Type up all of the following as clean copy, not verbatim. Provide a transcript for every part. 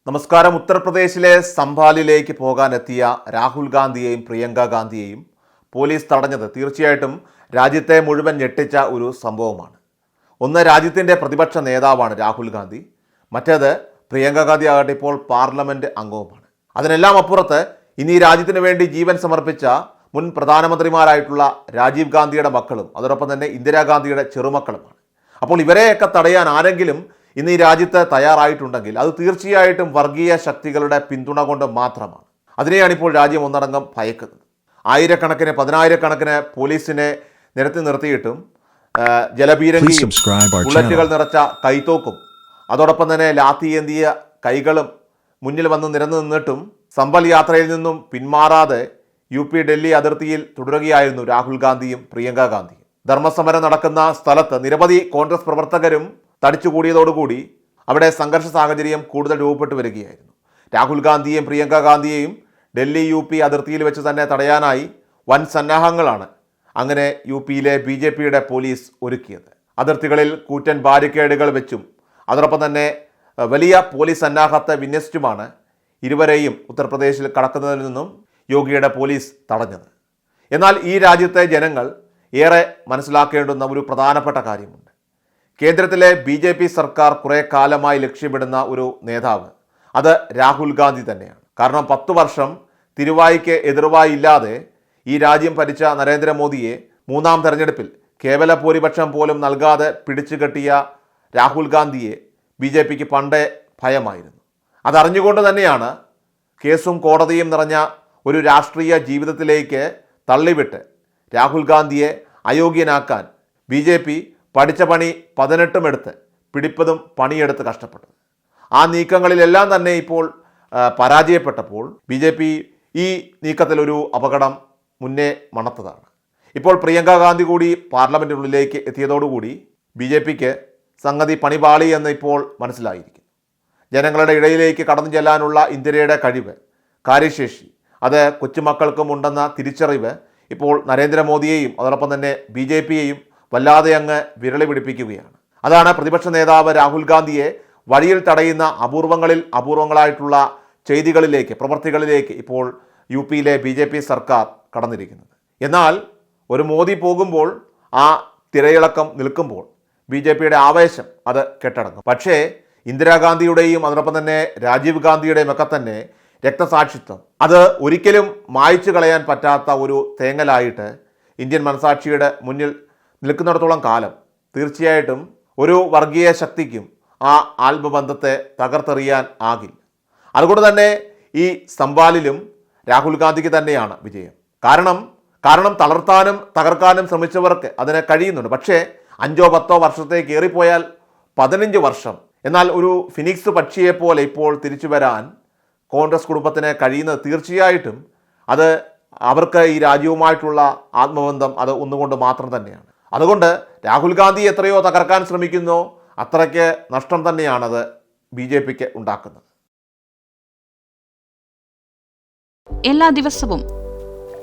നമസ്കാരം. ഉത്തർപ്രദേശിലെ സംഭാലിലേക്ക് പോകാനെത്തിയ രാഹുൽ ഗാന്ധിയെയും പ്രിയങ്ക ഗാന്ധിയെയും പോലീസ് തടഞ്ഞത് തീർച്ചയായിട്ടും രാജ്യത്തെ മുഴുവൻ ഞെട്ടിച്ച ഒരു സംഭവമാണ്. ഒന്ന്, രാജ്യത്തിൻ്റെ പ്രതിപക്ഷ നേതാവാണ് രാഹുൽ ഗാന്ധി. മറ്റേത് പ്രിയങ്ക ഗാന്ധി ആകട്ടെ ഇപ്പോൾ പാർലമെൻറ്റ് അംഗവുമാണ്. അതിനെല്ലാം അപ്പുറത്ത് ഇനി രാജ്യത്തിന് വേണ്ടി ജീവൻ സമർപ്പിച്ച മുൻ പ്രധാനമന്ത്രിമാരായിട്ടുള്ള രാജീവ് ഗാന്ധിയുടെ മക്കളും അതോടൊപ്പം തന്നെ ഇന്ദിരാഗാന്ധിയുടെ ചെറുമക്കളുമാണ്. അപ്പോൾ ഇവരെയൊക്കെ തടയാൻ ആരെങ്കിലും ഇന്ന് ഈ രാജ്യത്ത് തയ്യാറായിട്ടുണ്ടെങ്കിൽ അത് തീർച്ചയായിട്ടും വർഗീയ ശക്തികളുടെ പിന്തുണ കൊണ്ട് മാത്രമാണ്. അതിനെയാണ് ഇപ്പോൾ രാജ്യം ഒന്നടങ്കം ഭയക്കുന്നത്. ആയിരക്കണക്കിന് പതിനായിരക്കണക്കിന് പോലീസിനെ നിരത്തി നിർത്തിയിട്ടും ജലപീരങ്കിയും ബുള്ളറ്റുകൾ നിറച്ച കൈത്തോക്കും അതോടൊപ്പം തന്നെ ലാത്തി ഏന്തിയ കൈകളും മുന്നിൽ വന്ന് നിരന്നു നിന്നിട്ടും സമ്പൽ യാത്രയിൽ നിന്നും പിന്മാറാതെ UP ഡൽഹി അതിർത്തിയിൽ തുടരുകയായിരുന്നു രാഹുൽ ഗാന്ധിയും പ്രിയങ്ക ഗാന്ധിയും. ധർമ്മസമരം നടക്കുന്ന സ്ഥലത്ത് നിരവധി കോൺഗ്രസ് പ്രവർത്തകരും തടിച്ചുകൂടിയതോടുകൂടി അവിടെ സംഘർഷ സാഹചര്യം കൂടുതൽ രൂപപ്പെട്ടു വരികയായിരുന്നു. രാഹുൽ ഗാന്ധിയെയും പ്രിയങ്ക ഗാന്ധിയെയും ഡൽഹി UP അതിർത്തിയിൽ വെച്ച് തന്നെ തടയാനായി വൻ സന്നാഹങ്ങളാണ് അങ്ങനെ UPയിലെ BJPയുടെ പോലീസ് ഒരുക്കിയത്. അതിർത്തികളിൽ കൂറ്റൻ ബാരിക്കേഡുകൾ വെച്ചും അതോടൊപ്പം തന്നെ വലിയ പോലീസ് സന്നാഹത്തെ വിന്യസിച്ചുമാണ് ഇരുവരെയും ഉത്തർപ്രദേശിൽ കടക്കുന്നതിൽ നിന്നും യോഗിയുടെ പോലീസ് തടഞ്ഞത്. എന്നാൽ ഈ രാജ്യത്തെ ജനങ്ങൾ ഏറെ മനസ്സിലാക്കേണ്ടുന്ന ഒരു പ്രധാനപ്പെട്ട കാര്യമുണ്ട്. കേന്ദ്രത്തിലെ BJP സർക്കാർ കുറേ കാലമായി ലക്ഷ്യമിടുന്ന ഒരു നേതാവ് അത് രാഹുൽ ഗാന്ധി തന്നെയാണ്. കാരണം 10 വർഷം തിരുവായിക്ക് എതിർവായി ഇല്ലാതെ ഈ രാജ്യം ഭരിച്ച നരേന്ദ്രമോദിയെ 3ാം തെരഞ്ഞെടുപ്പിൽ കേവല ഭൂരിപക്ഷം പോലും നൽകാതെ പിടിച്ചുകെട്ടിയ രാഹുൽ ഗാന്ധിയെ BJPക്ക് പണ്ടേ ഭയമായിരുന്നു. അതറിഞ്ഞുകൊണ്ട് തന്നെയാണ് കേസും കോടതിയും നിറഞ്ഞ ഒരു രാഷ്ട്രീയ ജീവിതത്തിലേക്ക് തള്ളിവിട്ട് രാഹുൽ ഗാന്ധിയെ അയോഗ്യനാക്കാൻ BJP പഠിച്ച പണി 18 എടുത്ത് പിടിപ്പതും പണിയെടുത്ത് കഷ്ടപ്പെട്ടത്. ആ നീക്കങ്ങളിലെല്ലാം തന്നെ ഇപ്പോൾ പരാജയപ്പെട്ടപ്പോൾ BJP ഈ നീക്കത്തിലൊരു അപകടം മുന്നേ മണത്തതാണ്. ഇപ്പോൾ പ്രിയങ്ക ഗാന്ധി കൂടി പാർലമെൻറ്റിനുള്ളിലേക്ക് എത്തിയതോടുകൂടി BJPക്ക് സംഗതി പണിപാളി എന്ന് ഇപ്പോൾ മനസ്സിലായിരിക്കുന്നു. ജനങ്ങളുടെ ഇടയിലേക്ക് കടന്നു ചെല്ലാനുള്ള ഇന്ത്യയുടെ കഴിവ്, കാര്യശേഷി അത് കൊച്ചുമക്കൾക്കും ഉണ്ടെന്ന തിരിച്ചറിവ് ഇപ്പോൾ നരേന്ദ്രമോദിയെയും അതോടൊപ്പം തന്നെ BJPയെയും വല്ലാതെ അങ്ങ് വിരളി പിടിപ്പിക്കുകയാണ്. അതാണ് പ്രതിപക്ഷ നേതാവ് രാഹുൽ ഗാന്ധിയെ വഴിയിൽ തടയുന്ന അപൂർവങ്ങളായിട്ടുള്ള ചെയ്തികളിലേക്ക്, പ്രവൃത്തികളിലേക്ക് ഇപ്പോൾ UPയിലെ BJP സർക്കാർ കടന്നിരിക്കുന്നത്. എന്നാൽ ഒരു മോദി പോകുമ്പോൾ ആ തിരയിളക്കം നിൽക്കുമ്പോൾ BJPയുടെ ആവേശം അത് കെട്ടടങ്ങും. പക്ഷേ ഇന്ദിരാഗാന്ധിയുടെയും അതോടൊപ്പം തന്നെ രാജീവ് ഗാന്ധിയുടെയും ഒക്കെ തന്നെ രക്തസാക്ഷിത്വം അത് ഒരിക്കലും മായ്ച്ചു കളയാൻ പറ്റാത്ത ഒരു തേങ്ങലായിട്ട് ഇന്ത്യൻ മനസാക്ഷിയുടെ മുന്നിൽ നിൽക്കുന്നിടത്തോളം കാലം തീർച്ചയായിട്ടും ഒരു വർഗീയ ശക്തിക്കും ആ ആത്മബന്ധത്തെ തകർത്തെറിയാൻ ആകില്ല. അതുകൊണ്ട് തന്നെ ഈ സംവാലിലും രാഹുൽ ഗാന്ധിക്ക് തന്നെയാണ് വിജയം. കാരണം തളർത്താനും തകർക്കാനും ശ്രമിച്ചവർക്ക് അതിന് കഴിയുന്നുണ്ട്. പക്ഷേ 5-10 വർഷത്തേക്ക് ഏറിപ്പോയാൽ 15 വർഷം. എന്നാൽ ഒരു ഫിനിക്സ് പക്ഷിയെപ്പോലെ ഇപ്പോൾ തിരിച്ചു വരാൻ കോൺഗ്രസ് കുടുംബത്തിന് കഴിയുന്നത് തീർച്ചയായിട്ടും അത് അവർക്ക് ഈ രാജ്യവുമായിട്ടുള്ള ആത്മബന്ധം അത് ഒന്നുകൊണ്ട് മാത്രം തന്നെയാണ്. അതുകൊണ്ട് രാഹുൽ ഗാന്ധി എത്രയോ തകർക്കാൻ ശ്രമിക്കുന്നോ അത്രയ്ക്ക് നഷ്ടം തന്നെയാണത് BJPക്ക് ഉണ്ടാക്കുന്നത്. എല്ലാ ദിവസവും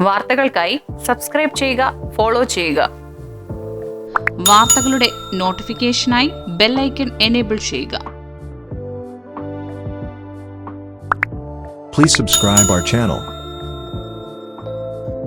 വാർത്തകൾക്കായി സബ്സ്ക്രൈബ് ചെയ്യുക, ഫോളോ ചെയ്യുക. വാർത്തകളുടെ നോട്ടിഫിക്കേഷനായി ബെൽ ഐക്കൺ എനേബിൾ ചെയ്യുക. Please subscribe our channel.